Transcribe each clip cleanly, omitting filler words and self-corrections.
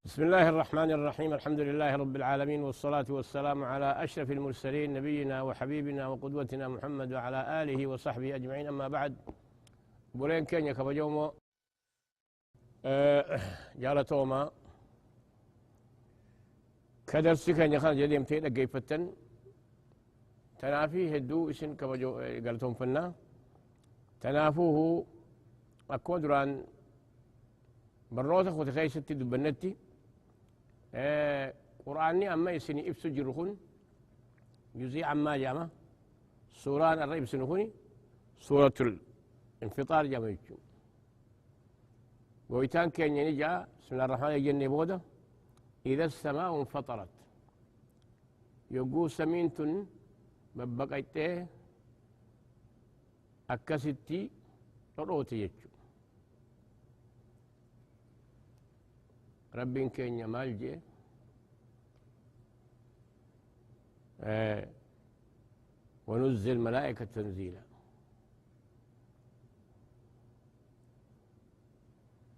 بسم الله الرحمن الرحيم. الحمد لله رب العالمين، والصلاة والسلام على أشرف المرسلين نبينا وحبيبنا وقدوتنا محمد وعلى آله وصحبه أجمعين. أما بعد، بولين كينيا كبجومو جالتوما كدرسي كينيا خان جديم تيدا قيفتن تنافي هدو اسن كبجو قالتهم فنا تنافوه أكودران بروتا خوتي خيستي دبنتي قرآني أما يسني إبسو جرخون جزي عما جامع سوران الرئيب سنخوني سورة الانفطار جامع يجو ويتان كان ينجا بسم الله الرحمن الرحيم بودا إذا السماء انفطرت يقو سمينتن ببقيته أكستي روتي يجو ربين كينيا مالجي ونزل ملائكة تنزيلا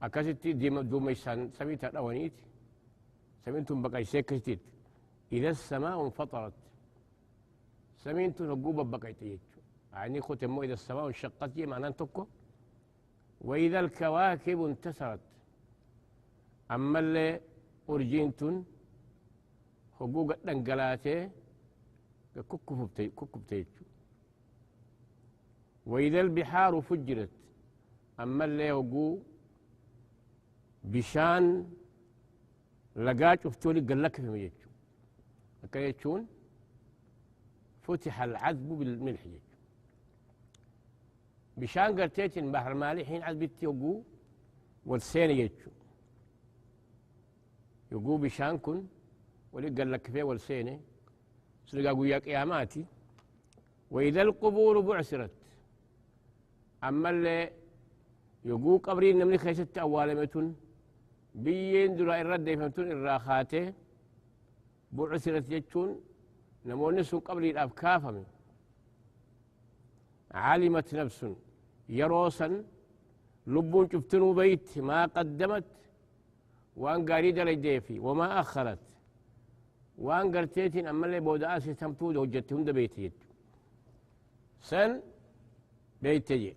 أكستي دوميسان سميت الأوانيت سمينتم بقى سيكستيت إذا السماء انفطرت سمينتم نقوبة بقى يتيجو يعني ختمو إذا السماء انشقت معناه تكو وإذا الكواكب انتثرت أما اللي أرجينتون حقوق الدنقلاتي كوكبتيجو وإذا البحار فجرت أما اللي حقوق بشان لقاج افتولي قلك في ميجو أكيتشون فتح العذب بالملح يجو بشان قرتيتين بحر مالي حين عذبتي حقوق والسين يجو يقول بشانكن ولي قال لك فيه والسينه سلقا يا قياماتي واذا القبور بعثرت اما اللي يقول قبرين نملك خيست اوالمتون بيين درا الرد يفهمتون الراخاته بعثرت يجون نمونسون قبري الافكافم علمت نفس يروسا لبون شفتنو بيت ما قدمت وان قاري درجة في وما أخرت وان قرتيتين أما اللي بودا آسي تمتود وجدتهم دا بيتي سن بيتي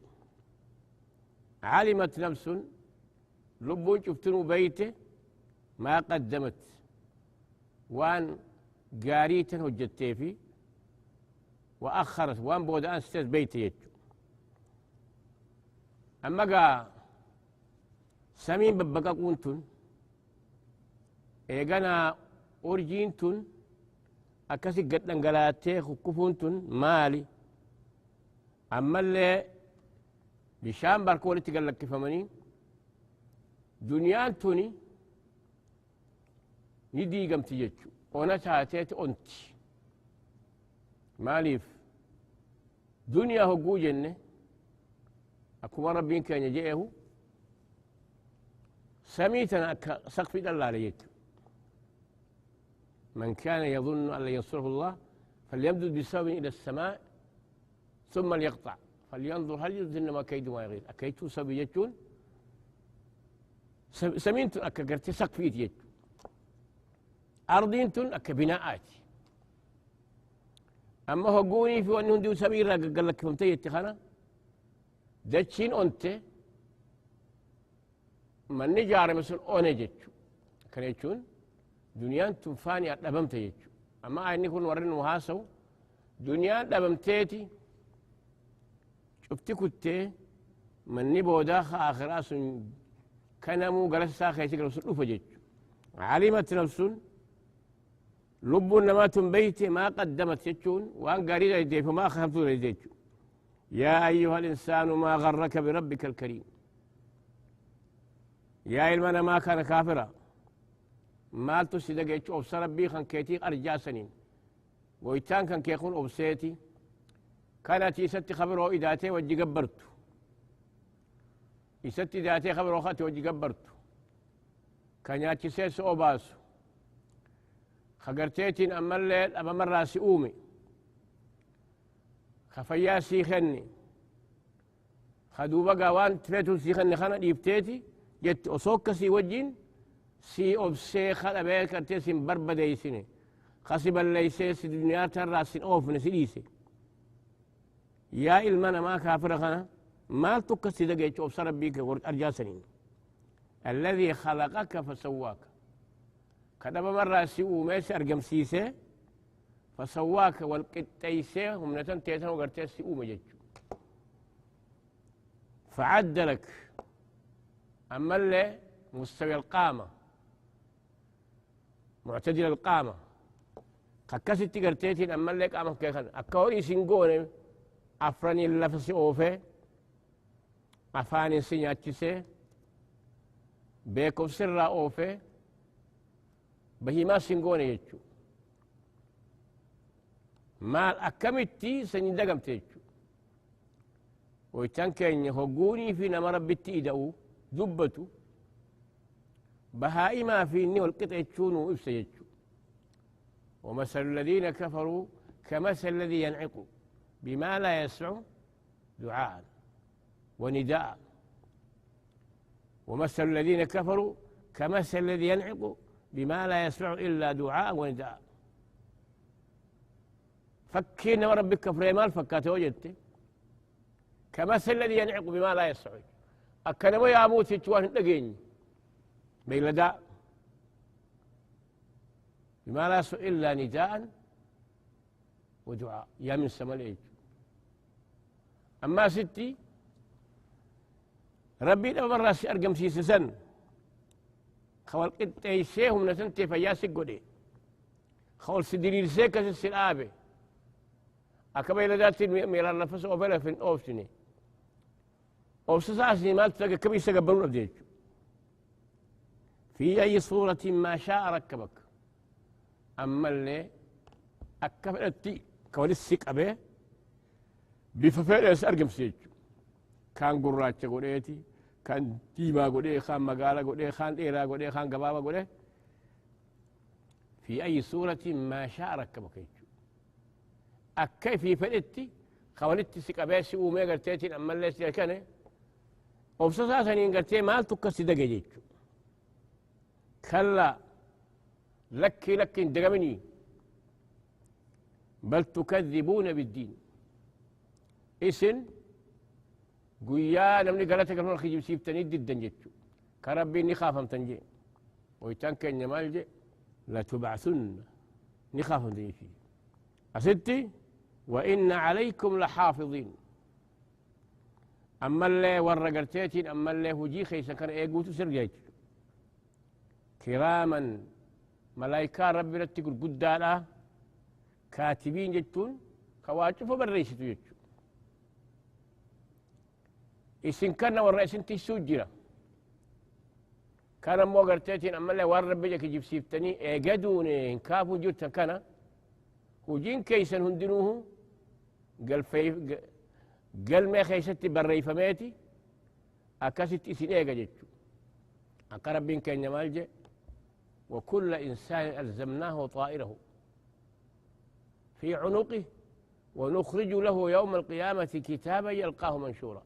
علمت نفس لبون شفتنو بيته ما قدمت وان قاريتن وجدتي في وأخرت وان بودا آسي بيتي أما قا سمين ببقا قونتن إيجانا أورجينتون أكاسي قد نقلاتي خكفونتون مالي أما اللي بشام باركولي تقلق كفماني دنيان توني ندي قم تججو وانا تاتيت أنت ماليف دنيا هو جنة أكو ربين كان يجيه سميتنا سقف الله يجو من كان يظن أن لن ينصره الله فليمدد بسبب إلى السماء ثم ليقطع فلينظر هل يزن ما كيد ما يغير أكيتو سبي يجون سمينتون أكا قرتي سقفيت يجون أرضينتون أكا بناءات أما هو قوني في أنه ديو سبيل قال لك فهمتي يتخانا دتشين أنت من نجار مثل أوني جتشو كان يجون دنيان تنفاني أدبمت يجو أما أني كن ورن محاسو دنيان أدبمتيتي شفتي كنتي من نبو داخل آخراس كنمو قرس ساخي تقرأ سلوفة جيجو علمت نفس لب نمات بيتي ما قدمت يجون وأن قريدا يدي فما خفتون يديجو يا أيها الإنسان ما غرك بربك الكريم يا إلمنا ما كان كافرا مالتو سيدك يجو أبصر ربي خان كيتي أرجع سنين ويتان كان كيكون أبسيتي كانت يستي خبره إداتي وجي قبرتو يستي إداتي خبره خاتي وجي قبرتو كان ياتي سيس أوباسو خقرتيتين أما الليل أما مرة سيؤومي خفيا سيخني خدوبا قوان تفيتو سيخني خانا ديبتيتي جت أصوك سي وجين سي أوبسي خلا بيك أرتسم بربديسني خصب الليسيس الدنيا تراسين أوف نسيسي يا إلمنا ما كافر خنا ما تكسي دقيت أبصر بيك أرجاسنين الذي خلقك فسواك كذا مرة سيء ميس أرجم سيسه فسواك والقتيسه هم نتن تيسه وقرتي سيء مجد فعدلك أما اللي مستوي القامة معتدل القامة ككست قرتيتين أما اللي قامة كيخن أكوري سنقوني أفرني اللفس أوفي أفاني سنياتشسي بيكو سر أوفي بهما سنقوني يجو مال أكمتي سندقمت يجو ويتان كين يهقوني في نمر بالتيدأو دبتو بهائما في الني والقطع يجونو إفسا يجو ومثل الذين كفروا كمثل الذي ينعق بما لا يسمع دعاء ونداء ومثل الذين كفروا كمثل الذي ينعق بما لا يسمع إلا دعاء ونداء فكينا وربك فريمال فكاته وجدت كمثل الذي ينعق بما لا يسمع أكنا ويا موت يتوان دقيني بين داء بما لا يسمع إلا نداء ودعاء يا من سماليج أما ستي ربي لما مرة أرقم سيسسن خوال قد تيسيهم نسنتي فياسي قدي خوال سدرير سيكس السلابي أكبر إلى ذات ميران نفس أوفلا في أوفسني أوفساسني ما تلقى كبير سقبلون أبديج في أي صورة ما شاء ركبك أما اللي أكبرتي كوال السيك أبي بففير أرقم سيجو كان قراتش قوليتي كان تيما قولي خان مقالة قولي خان إيرا قولي خان قبابة قولي في أي صورة ما شاء ركبك يجو أكي في فلتي خوالتي سكابيسي ومي قرتيتين أما اللي سيكاني وبساسا ينقرتي مال تكسي دقي يجو كلا لك دقمني بل تكذبون بالدين إسن قويا نمني قالتك نور خجيب سيبتني جدا جتشو كربي نخافم تنجي ويتان كان مالجي لا تبعثن نخافم تنجي أستي وإن عليكم لحافظين أما اللي ورقرتيتين أما اللي هجي خيسا كان إيقوتو سرقيت كراما ملايكا ربي رتقل قدالا كاتبين جتون كواجفو بالريستو جتشو إسن كان والرئيس انتي سجرة كان مو قرتيتين أما اللي ورب بيجك يجيب سيفتني إيقادوني إنكافو جرتا كان وجين كيسن هندنوه قال ما خيستي بري فميتي أكاست إسن إيقا جتشو أقرب بين كان يمالجي وكل إنسان ألزمناه طائره في عنقه ونخرج له يوم القيامة كتابا يلقاه منشورا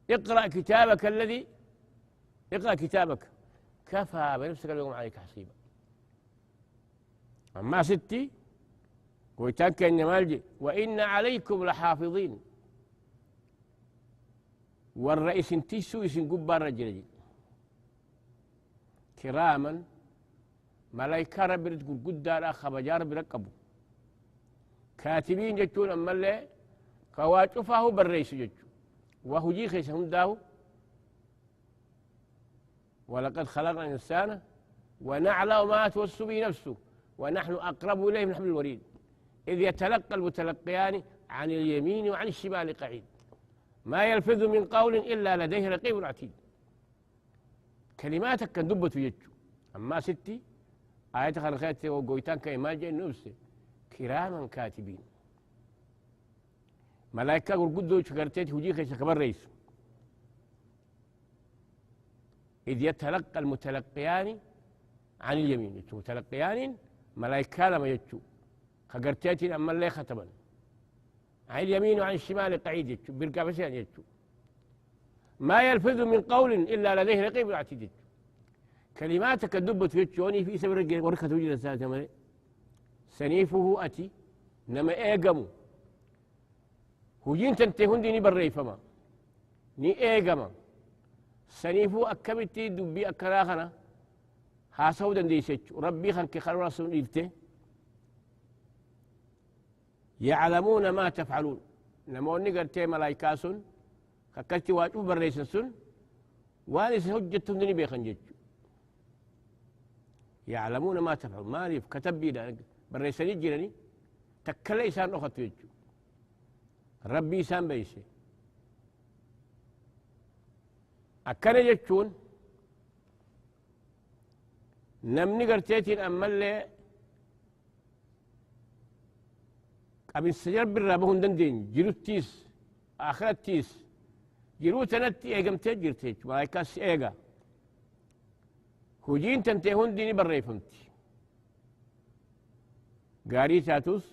اقرأ كتابك الذي اقرأ كتابك كفى بنفسك اليوم عليك حسيبا أما ستي قلتك إن مالجي وإن عليكم لحافظين والرئيس انتسو يسن قبار رجل كراما ملايكا ربي تقول قدار خبجار بركبوا كاتبين جتون أما اللي كواجفه بالرئيس جتون وهو جي خيس هنداه ولقد خلقنا الإنسان ونعلم ما توسو به نفسه ونحن أقرب إليه من حبل الوريد إذ يتلقى المتلقيان عن اليمين وعن الشمال قعيد ما يلفظ من قول إلا لديه رقيب عتيد كلماتك كان دبت يجو أما ستي آية خلقات وقويتان كيما جاء نفسه كراما كاتبين ملائكة قدو شكرتيت هجي خيس كبر رئيس إذ يتلقى المتلقيان عن اليمين متلقيان ملائكة لما يجو خقرتيت أما اللي ختما عن اليمين وعن الشمال قعيد يجو بالكافسين يجو ما يلفظ من قول إلا لديه رقيب عتيد كلماتك الدبت في الشوني في سبر وركة وجد ساتة سنيفه أتي نما إيقمو هجين تنتهون ديني بري فما ني إيقما سنيفو أكبتي دبي أكراخنا هاسو دن ديسيتش ربي خنك خلو رسول إلته يعلمون ما تفعلون نموني قرتي ملايكاسون ككلتي واجو بريسن سن وانس هجتهم دني بيخن جيتش يعلمون ما تفعلون ما ريف كتب بيدا بريسن يجيني تكلا إسان أخت يجو ربي إسان بيسي أكنا جتشون نمني قرتيتين أما اللي قبل السجر بالرابهن دندين جلوتيس آخرتيس جلو تنتي ايقم تجر تيج ملايكاس ايقا هجين تنتهون ديني بريفمتي قاري تاتوس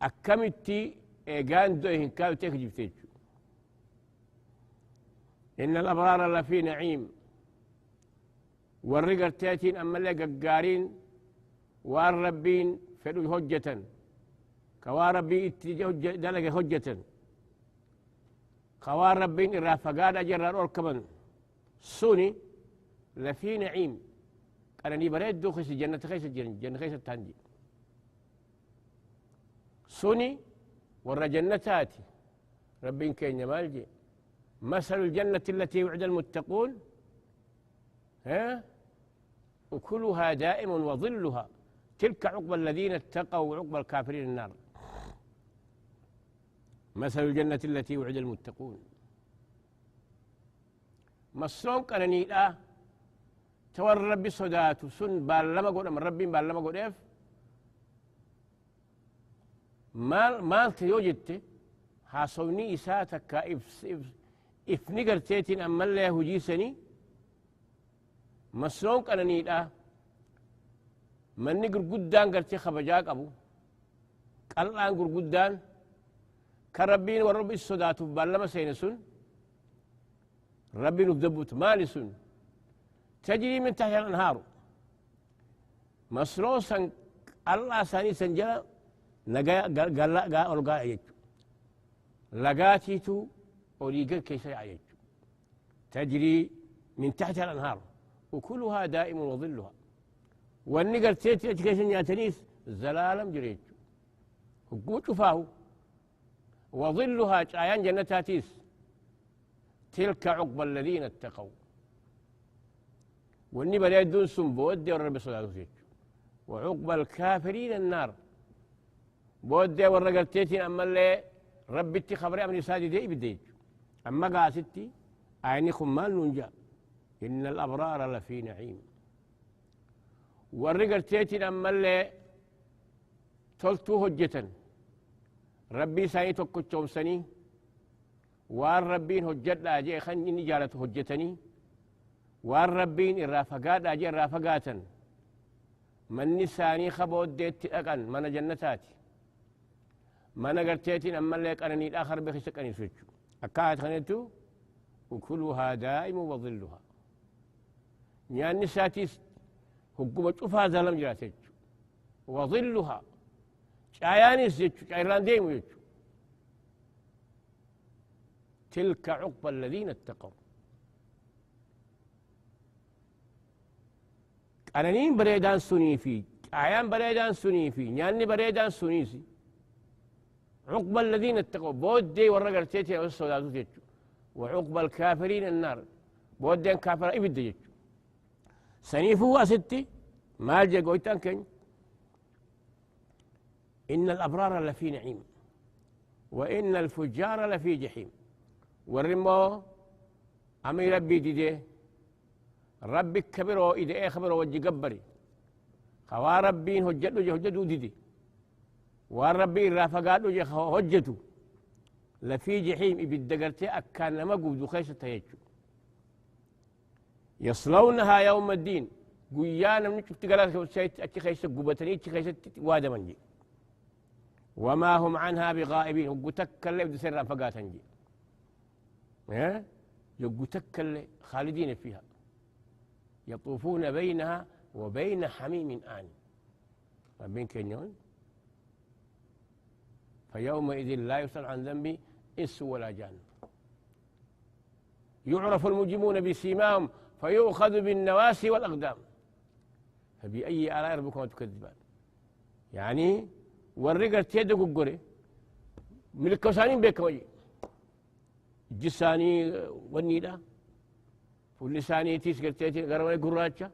أكمتي ايقان دوهن كاو تكجب تيج إن الأبرار لفي نعيم والرقر تاتين أما اللي قارين والربين فلو هجة كواربي اتجاه دلق هجة خوار ربين الرافقاد أجرار أركبا سوني لفي نعيم قال ني بريد دو خيس جنة خيس جنة خيس التاندي سوني ورا جنتاتي ربين كين مالجي مثل الجنة التي وعد المتقون ها أكلها دائم وظلها تلك عقبى الذين اتقوا وعقبى الكافرين النار مثل الجنة التي وعد المتقون مصرون قرني لا تور ربي صدات سن بالما قول من ربي بالما قول اف مال تيوجت حاصوني إساتك إف نقرتيتين أما اللي هجيسني مصرون قرني لا من نقر قدان قرتي خبجاك أبو قال نقر قدان كربين ورب الصدات بالما سينسون ربي نبدبوت مالسون تجري من تحت الأنهار مسروسا الله ساني سنجلا نجا قال لا قال أرجع يجو لقاتيتو أوليجل كيس يجو تجري من تحت الأنهار وكلها دائم وظلها والنقر تيتي كيس ياتنيس زلالم جريج وقوت فاهو وظلها عيان جنتاتيس تلك عقبى الذين اتقوا والنبى لا يدون سنبودي والرب صلى الله عليه وسلم وعقبى الكافرين النار بودي والرقلتيتين أما اللي ربي اتي خبري أمني سادي دي بديج أما قاستي عينكم مال ننجا إن الأبرار لفي نعيم والرقلتيتين أما اللي تلتو هجة ربي ساي توكو سني وان ربين هجت لا جي خني نجالة هجتني وان ربين الرافقات لا جي الرافقاتا من نساني خبود ديت أقن من جنتاتي من قرتيتين أما اللي قرني الآخر بخشك أن يسجو أكاهت خنيتو وكلها دائم وظلها يعني نساتي حكومة شوفها زلم جراتيج وظلها شاياني سجو شايران ديمو يجو تلك عقبى الذين اتقوا أنانين بريدان سنيفي عيان بريدان سنيفي نياني بريدان سنيسي عقبى الذين اتقوا بودي ورقر تيتي والسوداتو تيتو وعقبى الكافرين النار بودي كافر إبدا يجو سنيفو ستي مال جاقويتان كن إن الأبرار لفي نعيم وإن الفجار لفي جحيم والرمو أمي ربي دي ربك كبرو إذا إيه خبرو وجي قبري خوا ربين هجدو دي والربين رافقاتو جي هجتو لفي جحيم إبدقرتي أكان لما قبدو خيسة يجو يصلونها يوم الدين قيانا من شفت قلات أتي خيسة قبتني أتي خيسة وادا منجي وما هم عنها بغائبين وقتك اللي بدو سير رافقات نجي يقو تكل خالدين فيها يطوفون بينها وبين حميم آن ما بين كنيون فيومئذ لا يسأل عن ذنبه إنس ولا جان يعرف المجرمون بسيماهم فيؤخذ بالنواسي والأقدام فبأي آلاء ربكما تكذبان يعني والرقر تيدو قري من الكوسانين بيكوي جساني والنيدا واللساني تيس قرتيتي قروني قراتشا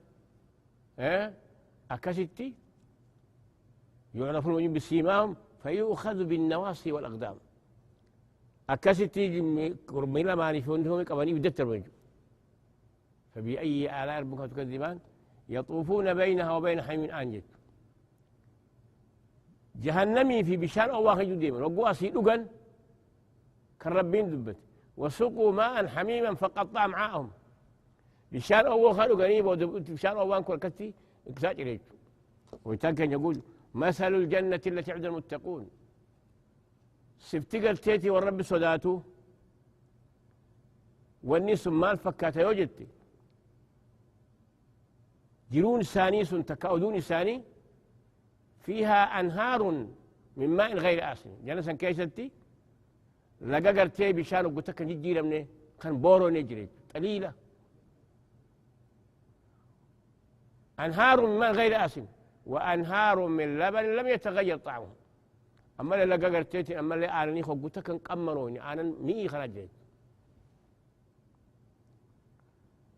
أكاسيتي يعرف المجرمون بسيماهم فيؤخذ بالنواصي والأقدام أكاسيتي ميلا ماني فيهم قباني بدتر وينجو فبأي آلاء ربكما تكذبان يطوفون بينها وبين حميم آن جهنمي في بشان أو واخي ديما وقوا سيدوغن كالربين دبت وسقوا ماء حميما فقطع معاهم بشان أو واخي غنيبه بشان أو وان كل كتي اكساج ريت ويتكن يقول مثل الجنة التي عند المتقون سفتقر تيتي والرب صداته والناس مال فكاتا يوجدتي جرون سانيس تكاودون ساني فيها أنهار من ماء غير آسن جنسا كيستي لقا قرتي بشان وقتك نجي مني كان بورو نجري قليلة أنهار من ماء غير آسن وأنهار من لبن لم يتغير طعمه أما اللي لقا قرتي أما اللي آلني خو قتك نقمروني أنا مئي خرجت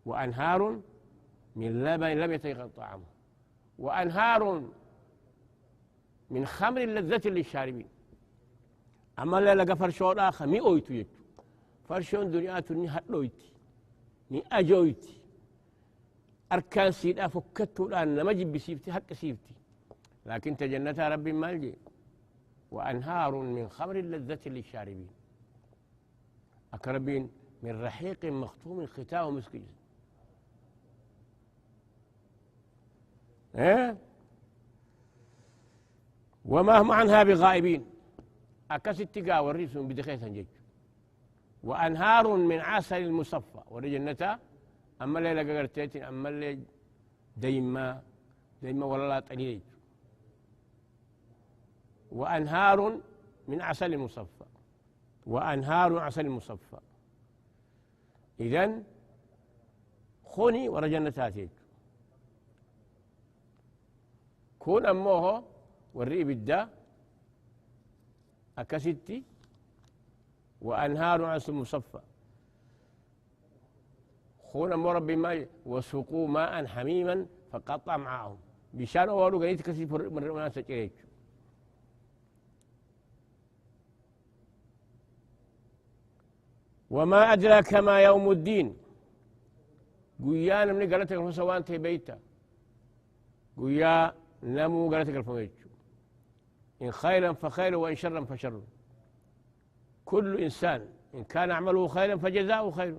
وأنهار من لبن لم يتغير طعمه وأنهار من خمر لذة للشاربين أما لا لقى فرشون آخر مي أويتو يتو فرشون دنياتو ني هدويتي ني أجويتي أركان سيدا فكتو الآن لما جيب بسيفتي حق سيفتي لكن تجنتها ربي مالجي وأنهار من خمر لذة للشاربين أكربين من رحيق مختوم ختاه مسك وما هم عنها بغائبين أكست تقا والريس بدخيثا جيج وأنهار من عسل المصفى ورجنتا أما اللي لقى قرتيتين أما اللي ديما ولا طليل وأنهار من عسل المصفى وأنهار عسل المصفى إذن خوني ورجنتاتيج كون أموه والرئي بالدا أكستي وأنهار عسل مصفى خون أمو ربي ما وسقوا ماء حميما فقطع معهم بشان أولو قنيت كسي من الناس تجريج وما أدراك ما يوم الدين قيانا من قالتك الفسوان تبيتا قيا نمو قالتك الفميتشو إن خيرا فخير وإن شرا فشر كل إنسان إن كان عمله خيرا فجزاؤه خير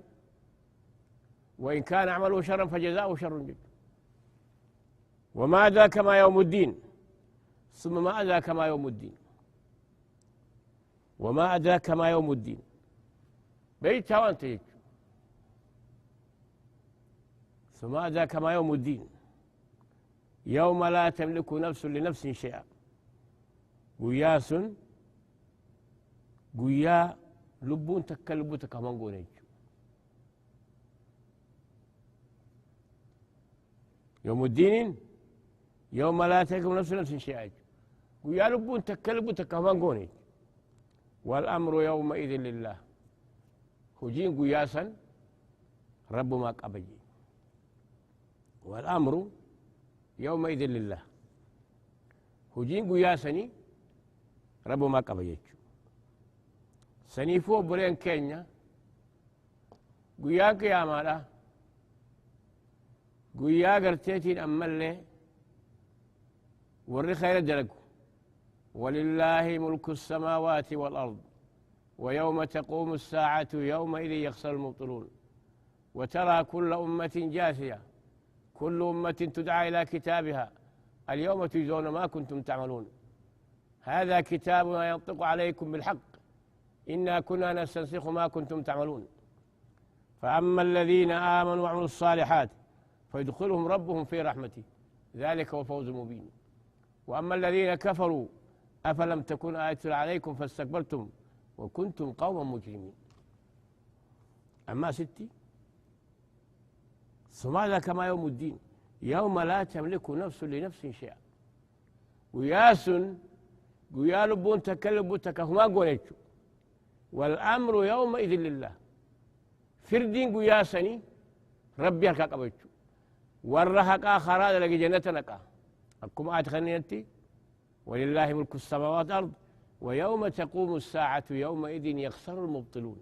وإن كان عمله شرا فجزاؤه شر جدا وما أدراك ما يوم الدين ثم ما أدراك ما يوم الدين وما أدراك ما يوم الدين بيتها وأنت يجو ثم أدراك ما يوم الدين يوم لا تملك نفس لنفس شيئا قياس قيا لبون تكلبو تكمان قونيج يوم الدين يوم لا تملك نفس شيئا قيا لبون تكلبو تكمان قونيج والأمر يومئذ لله هجين قياسا رب ما قبجي والأمر يومئذ لله هجين قياسني رب ما قبجي سنيفو برين كينيا قياك يا مالا قيا قرتيتين أمالي وري خير دلقو ولله ملك السماوات والأرض ويوم تقوم الساعة يومئذ يخسر المبطلون وترى كل أمة جاثية كل أمة تدعى إلى كتابها اليوم تجزون ما كنتم تعملون هذا كتابنا ينطق عليكم بالحق إنا كنا نستنسخ ما كنتم تعملون فأما الذين آمنوا وعملوا الصالحات فيدخلهم ربهم في رحمته ذلك هو الفوز المبين. وأما الذين كفروا أفلم تكن آية عليكم فاستكبرتم وكنتم قوما مجرمين. أما ستي ثم هذا كما يوم الدين يوم لا تملك نفس لنفس شيئا. وياس ويا لبون تكلبوا تكهما قولتشو والأمر يومئذ لله. فردين قياسني ربي هكا قبتشو والرهقا خراد لقي جنتنكا أكم آيات خنينتي ولله ملك السماوات والأرض ويوم تقوم الساعة يومئذ يخسر المبطلون.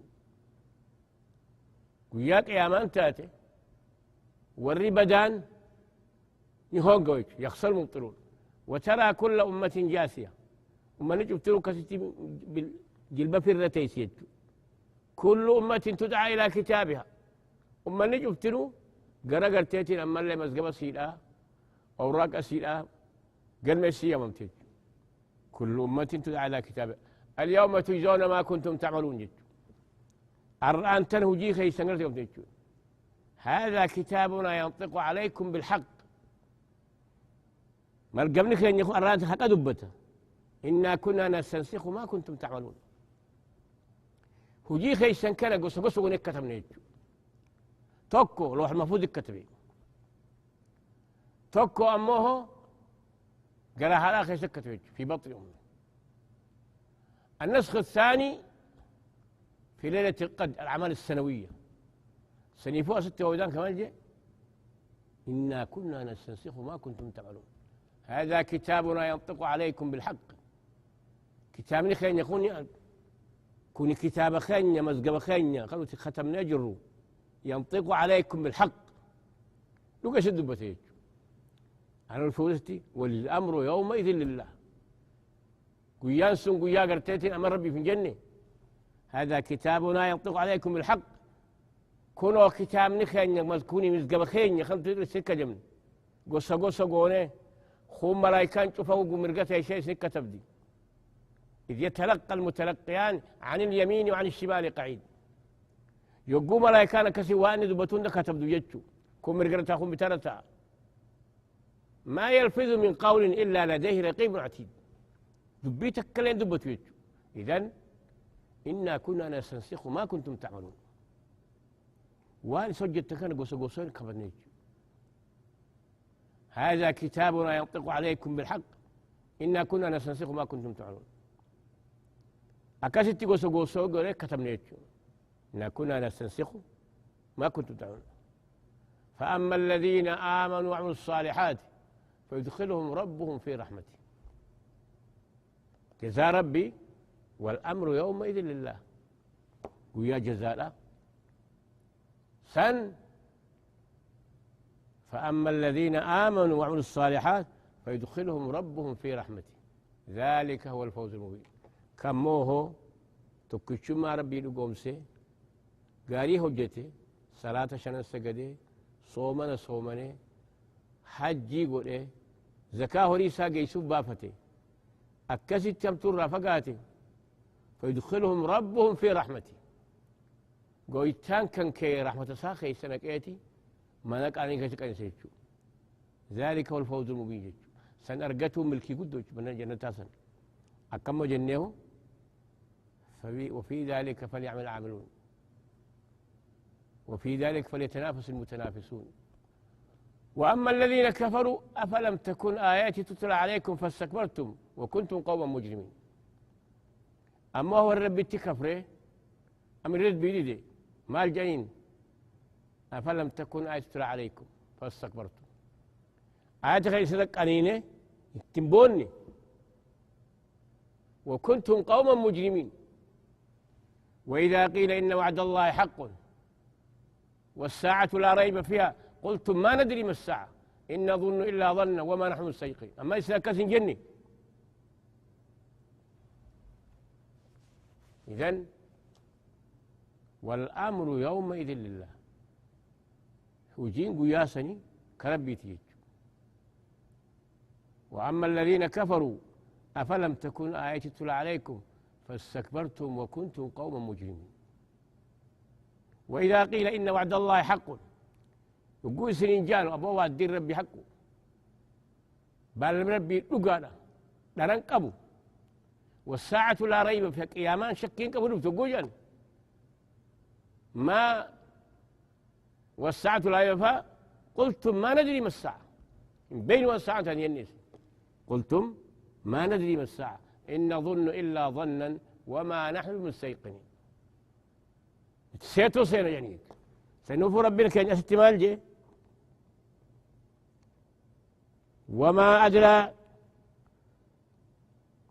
وياك يا من تاتي والربدان يهوغوش يخسر المبطلون. وترى كل أمة جاثية أمة نجبتلو كستي بالجلبة فرتي سيجو كل أمة تدعى إلى كتابها أمة نجبتلو قرقر تيتين أما اللي مزقب سيلا أوراق سيلا قلم السيا ممتج. كل أمة تدعى إلى كتابها اليوم تجزون ما كنتم تعملون جد الآن تنهجي خي سنغرت يوم تجو هذا كتابنا ينطق عليكم بالحق. ما القبنك أن يكون الآن حق دبته إنا كنا نستنسخ ما كنتم تعملون. هجي خي سنكنا قصة ونكتب نيجو توكو لوح المفروض الكتبي توكو أمه قال هذا أخي سكت في بطن أمه. النسخ الثاني في ليلة القدر الأعمال السنوية سنيفوها 6 ويدان كمان جاء إنا كنا نستنسخ ما كنتم تعملون. هذا كتابنا ينطق عليكم بالحق. كتابني خين يكون كوني كتاب خين مزقب خين قالوا ختمنا جروا ينطق عليكم بالحق. لو شد بتيج أنا الفوزتي والأمر يومئذ لله. قيان سن قيا قرتيتين أمر ربي في الجنة. هذا كتابنا ينطق عليكم بالحق. كونوا كتاب نخين مذكوني مزقب خين خلت تدرس سكة جمن قصة قوني خوم ملايكان شوفوا مرقتها شيء سكة تبدي إذ يتلقى المتلقيان عن اليمين وعن الشمال قعيد. يقوم ملايكان كسي واني دبتون كتب دجتشو كم مرقرتها خم بترتها ما يلفظ من قول إلا لديه رقيب عتيد. دبيتك كلين دبتو يتشو. إذن إنا كنا نستنسخ ما كنتم تعملون. وان سجدت كان قصة كبرنيتشو. هذا كتابنا ينطق عليكم بالحق إنا كنا نستنسخ ما كنتم تعملون. أكاسيتي قصة كتبنيتشو إنا كنا نستنسخ ما كنتم تعملون. فأما الذين آمنوا وعملوا الصالحات فيدخلهم ربهم في رحمته. جزاء ربي والأمر يومئذ لله. ويا جزاء لا سن. فأما الذين آمنوا وعملوا الصالحات فيدخلهم ربهم في رحمته ذلك هو الفوز المبين. كموه تكشم ما ربي لقومسي قاري هجتي صلاة شنن سجدي صومنا حجي قولي زكاة هريسا قيسو بافتي أكسي تمتر رفقاتي فيدخلهم ربهم في رحمتي. قويتان كان كي رحمة ساخي سنك ايتي ما نقعني كسكن سيتشو ذلك هو الفوز المبين. سن أرقته ملكي قدوش من جنة تاسن أكم جنيه وفي ذلك فليعمل العاملون وفي ذلك فليتنافس المتنافسون. وأما الذين كفروا أفلم تكن آياتي تتلى عليكم فاستكبرتم وكنتم قوما مجرمين. أما هو الرب تكفره أم الرد بيدي ما الجنين. أفلم تكن آياتي تتلى عليكم فاستكبرتم آيات غير صدق أنينة تنبوني وكنتم قوما مجرمين. وإذا قيل إن وعد الله حق والساعة لا ريب فيها قلتم ما ندري ما الساعة إن نظن إلا ظن وما نحن مستيقين. أما إذا كسن جني إذن والأمر يومئذ لله. وجين قياسني كربي تيج. وأما الذين كفروا أفلم تكن آياتي تتلى عليكم فاستكبرتم وكنتم قوما مجرمين. وإذا قيل إن وعد الله حق يقول سنين جانو أبو وادين ربي حقه بل ربي لقانا دران قبو والساعة لا ريب في قيامان شكين قبو تقول ما والساعة لا ريب فيها قلتم ما ندري ما الساعة بين والساعة هذه الناس قلتم ما ندري ما الساعة إن نظن إلا ظنا وما نحن مستيقنين سيتو سينا يعني سنوفو ربنا كان احتمال جي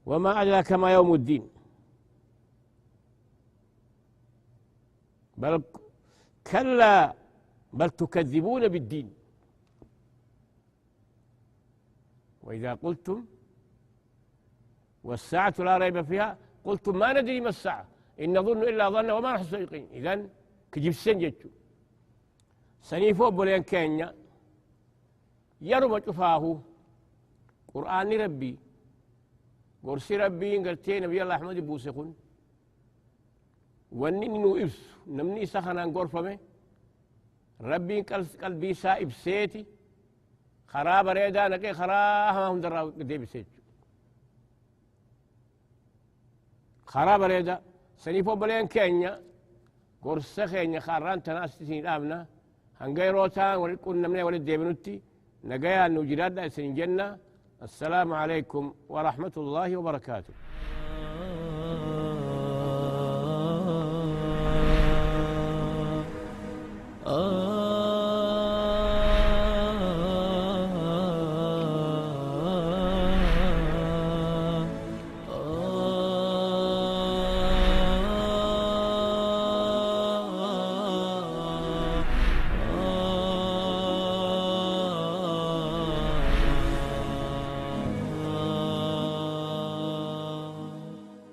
وما أدراك ما يوم الدين بل كلا بل تكذبون بالدين وإذا قلتم والساعة لا ريب فيها قلتم ما ندري ما الساعة إن نظن إلا ظن وما نحن مستيقنين إذن كجيب سنجتشو سنيفو بولين كينيا يرمى شفاهو قرآن ربي قرسي ربي قلتين نبي الله أحمد بوسخون ونين نو إبس نمني سخنا غرفمه ربي قلبي سائب سيتي خراب ريدا نكي خراها هم درا قدي بسيت خراب ريدا سنيفو بلين كينيا قرصة كينيا خاران تناستين آمنا هنجي روتان ولكن نمني ولد ديبنوتي نجايا نوجداد سنجنة السلام عليكم ورحمة الله وبركاته